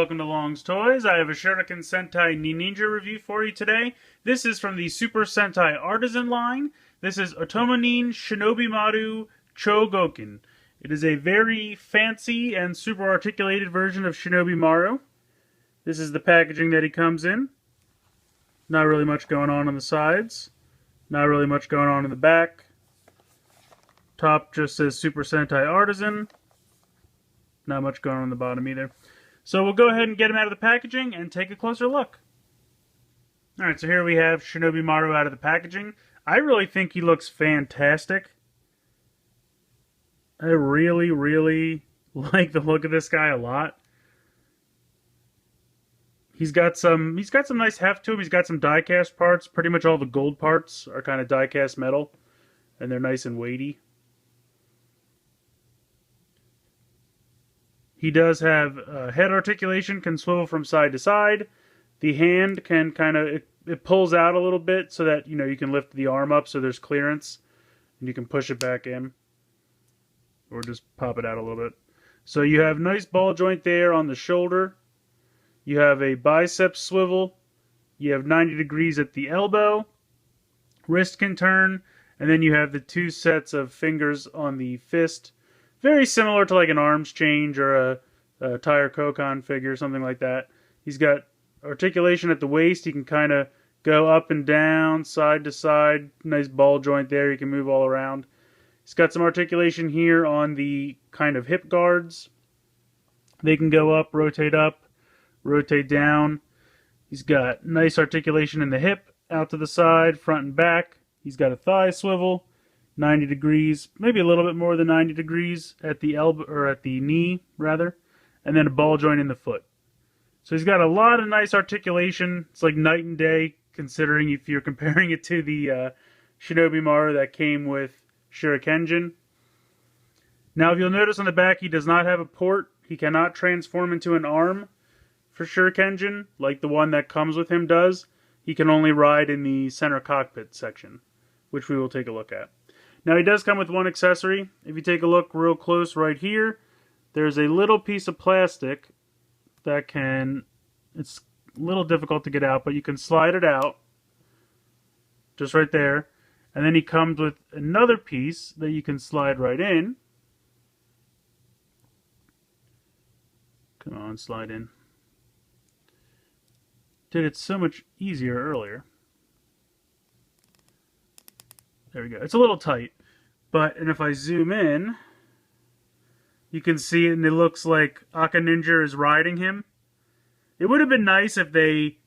welcome to Long's Toys. I have a Shuriken Sentai Ninninger review for you today. This is from the Super Sentai Artisan line. This is Otomonin Shinobi Maru Chogoukin. It is a very fancy and super articulated version of Shinobi Maru. This is the packaging that he comes in. Not really much going on the sides. Not really much going on in the back. Top just says Super Sentai Artisan. Not much going on the bottom either. So we'll go ahead and get him out of the packaging and take a closer look. Alright, so here we have Shinobi Maru out of the packaging. I really think he looks fantastic. I really, really like the look of this guy a lot. He's got some nice heft to him. He's got some die-cast parts. Pretty much all the gold parts are kind of die-cast metal. And they're nice and weighty. He does have head articulation, can swivel from side to side. The hand can kind of, it pulls out a little bit so that, you know, you can lift the arm up so there's clearance. And you can push it back in. Or just pop it out a little bit. So you have nice ball joint there on the shoulder. You have a bicep swivel. You have 90 degrees at the elbow. Wrist can turn. And then you have the two sets of fingers on the fist. Very similar to like an arms change or a Tire Kokon figure, something like that. He's got articulation at the waist. He can kind of go up and down, side to side. Nice ball joint there. He can move all around. He's got some articulation here on the kind of hip guards. They can go up, rotate down. He's got nice articulation in the hip, out to the side, front and back. He's got a thigh swivel. 90 degrees, maybe a little bit more than 90 degrees at the elbow, or at the knee, rather, and then a ball joint in the foot. So he's got a lot of nice articulation. It's like night and day, considering if you're comparing it to the Shinobi Maru that came with Shuriken. Now, if you'll notice on the back, he does not have a port. He cannot transform into an arm for Shuriken, like the one that comes with him does. He can only ride in the center cockpit section, which we will take a look at. Now, he does come with one accessory. If you take a look real close right here, there's a little piece of plastic that can, it's a little difficult to get out, but you can slide it out, just right there. And then he comes with another piece that you can slide right in. Come on, slide in. Did it so much easier earlier. There we go. It's a little tight, and if I zoom in, you can see it, and it looks like Aka Ninja is riding him. It would have been nice if they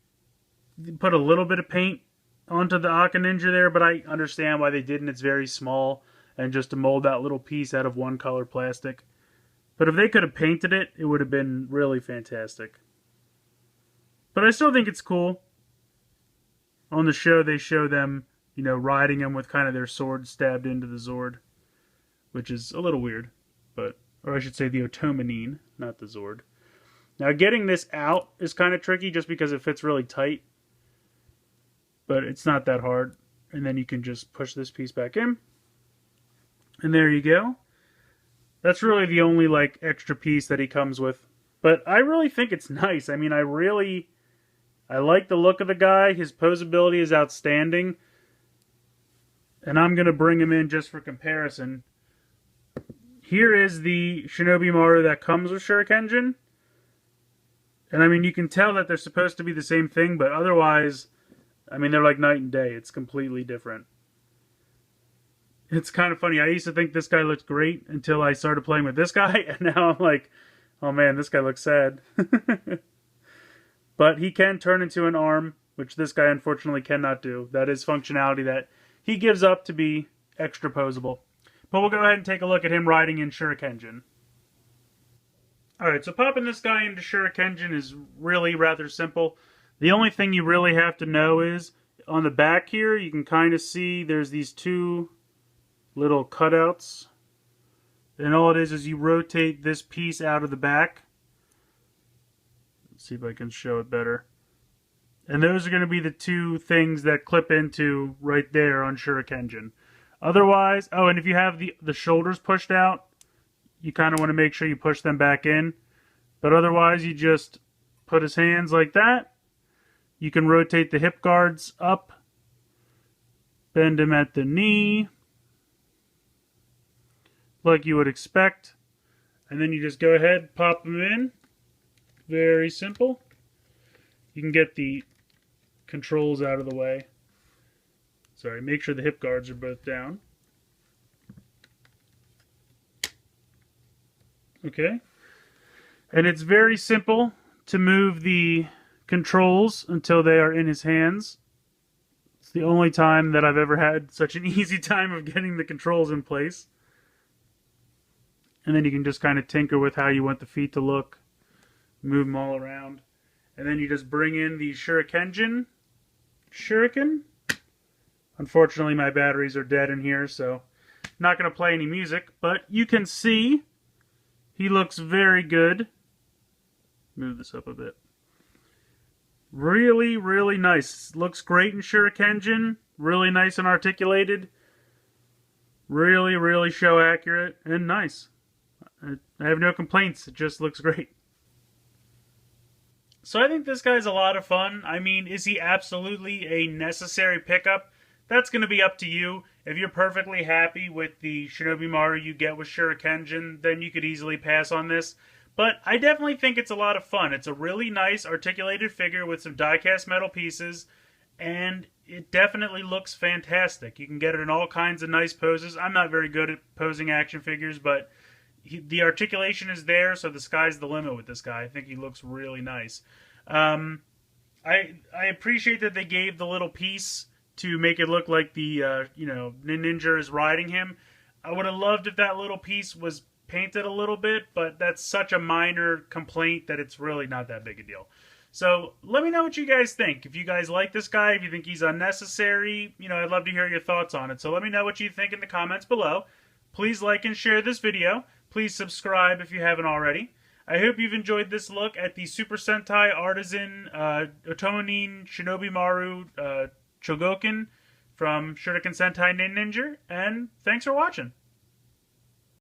put a little bit of paint onto the Aka Ninja there, but I understand why they didn't. It's very small, and just to mold that little piece out of one color plastic. But if they could have painted it, it would have been really fantastic. But I still think it's cool. On the show, they show them, you know, riding him with kind of their sword stabbed into the Zord, which is a little weird, or I should say the Otomonin, not the Zord. Now, getting this out is kind of tricky just because it fits really tight, but it's not that hard. And then you can just push this piece back in, and there you go. That's really the only, like, extra piece that he comes with, but I really think it's nice. I mean, I like the look of the guy. His posability is outstanding. And I'm going to bring him in just for comparison. Here is the Shinobi Maru that comes with Shuriken. And I mean, you can tell that they're supposed to be the same thing, but otherwise, I mean, they're like night and day. It's completely different. It's kind of funny. I used to think this guy looked great until I started playing with this guy, and now I'm like, oh man, this guy looks sad. But he can turn into an arm, which this guy unfortunately cannot do. That is functionality that he gives up to be extra posable. But we'll go ahead and take a look at him riding in Shuriken. Alright, so popping this guy into Shuriken is really rather simple. The only thing you really have to know is, on the back here, you can kind of see there's these two little cutouts. And all it is you rotate this piece out of the back. Let's see if I can show it better. And those are going to be the two things that clip into right there on Shuriken. Otherwise, oh, and if you have the shoulders pushed out, you kind of want to make sure you push them back in. But otherwise, you just put his hands like that. You can rotate the hip guards up, bend him at the knee, like you would expect. And then you just go ahead, pop them in. Very simple. You can get the controls out of the way. Sorry, make sure the hip guards are both down. Okay. And it's very simple to move the controls until they are in his hands. It's the only time that I've ever had such an easy time of getting the controls in place. And then you can just kind of tinker with how you want the feet to look. Move them all around. And then you just bring in the Shuriken. Unfortunately, my batteries are dead in here, so I'm not going to play any music. But you can see he looks very good. Move this up a bit. Really, really nice. Looks great in Shuriken. Really nice and articulated. Really, really show accurate and nice. I have no complaints. It just looks great. So I think this guy's a lot of fun. I mean, is he absolutely a necessary pickup? That's going to be up to you. If you're perfectly happy with the Shinobi Maru you get with Shuriken, then you could easily pass on this. But I definitely think it's a lot of fun. It's a really nice articulated figure with some die-cast metal pieces, and it definitely looks fantastic. You can get it in all kinds of nice poses. I'm not very good at posing action figures, but the articulation is there, so the sky's the limit with this guy. I think he looks really nice. I appreciate that they gave the little piece to make it look like the Ninninger is riding him. I would have loved if that little piece was painted a little bit, but that's such a minor complaint that it's really not that big a deal. So let me know what you guys think. If you guys like this guy, if you think he's unnecessary, I'd love to hear your thoughts on it. So let me know what you think in the comments below. Please like and share this video. Please subscribe if you haven't already. I hope you've enjoyed this look at the Super Sentai Artisan Otomonin Shinobi Maru Chogoukin from Shuriken Sentai Ninninger, and thanks for watching.